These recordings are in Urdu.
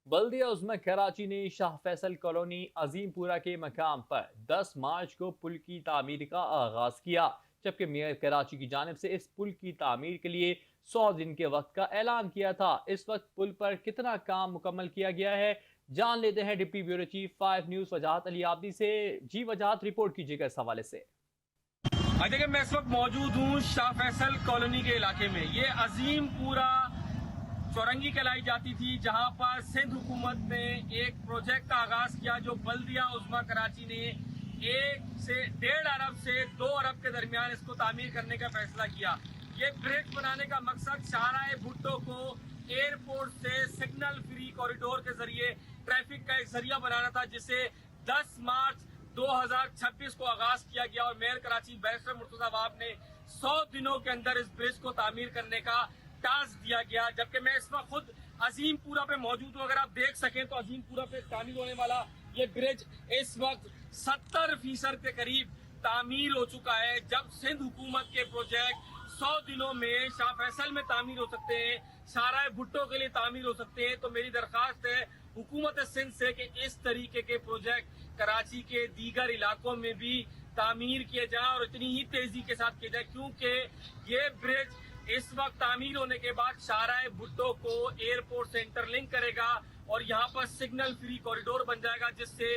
بلدیہ عظمی کراچی نے شاہ فیصل کالونی عظیم پورہ کے مقام پر 10 مارچ کو پل کی تعمیر کا آغاز کیا، جبکہ میئر کراچی کی جانب سے اس پل کی تعمیر کے لیے 100 دن کے وقت کا اعلان کیا تھا۔ اس وقت پل پر کتنا کام مکمل کیا گیا ہے، جان لیتے ہیں ڈپٹی بیورو چیف 5 نیوز وجاہت علی عابدی سے۔ جی وجاہت، رپورٹ کیجیے گا اس حوالے سے۔ دیکھیں، میں اس وقت موجود ہوں شاہ فیصل کالونی کے علاقے میں۔ یہ عظیم پورہ چورنگی کہلائی جاتی تھی، جہاں پر سندھ حکومت نے ایک پروجیکٹ کا آغاز کیا جو بلدیہ عظمی کراچی نے 1.5 ارب سے 2 ارب کے درمیان اس کو تعمیر کرنے کا فیصلہ کیا۔ یہ برج بنانے کا مقصد شاہراہ بھٹو کو ایئرپورٹ سے سگنل فری کوریڈور کے ذریعے ٹریفک کا ایک ذریعہ بنانا تھا، جسے 10 مارچ 2026 کو آغاز کیا گیا، اور میئر کراچی بیرسٹر مرتضی وہاب نے 100 دنوں کے اندر اس برج کو تعمیر کرنے کا ٹاسک دیا گیا۔ جبکہ میں اس وقت خود عظیم پورہ پہ موجود ہوں۔ اگر آپ دیکھ سکیں تو عظیم پورہ پہ تعمیر ہونے والا یہ برج اس وقت 70% کے قریب تعمیر ہو چکا ہے۔ جب سندھ حکومت کے پروجیکٹ 100 دنوں میں شاہ فیصل میں تعمیر ہو سکتے ہیں، شاہراہ بھٹو کے لیے تعمیر ہو سکتے ہیں، تو میری درخواست ہے حکومت سندھ سے کہ اس طریقے کے پروجیکٹ کراچی کے دیگر علاقوں میں بھی تعمیر کیے جائیں، اور اتنی ہی تیزی کے ساتھ کیے جائیں، کیونکہ یہ برج اس وقت تعمیر ہونے کے بعد شاہراہ بھٹو کو ایئرپورٹ سے انٹر لنک کرے گا، اور یہاں پر سگنل فری کوریڈور بن جائے گا، جس سے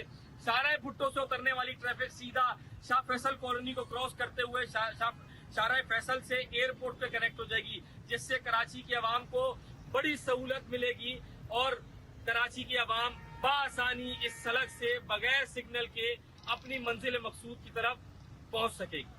شاہراہ بھٹو سے اترنے والی ٹریفک سیدھا شاہ فیصل کالونی کو کراس کرتے ہوئے شاہراہ فیصل سے ایئرپورٹ پہ کنیکٹ ہو جائے گی، جس سے کراچی کی عوام کو بڑی سہولت ملے گی، اور کراچی کی عوام بآسانی اس سڑک سے بغیر سگنل کے اپنی منزل مقصود کی طرف پہنچ سکے گی۔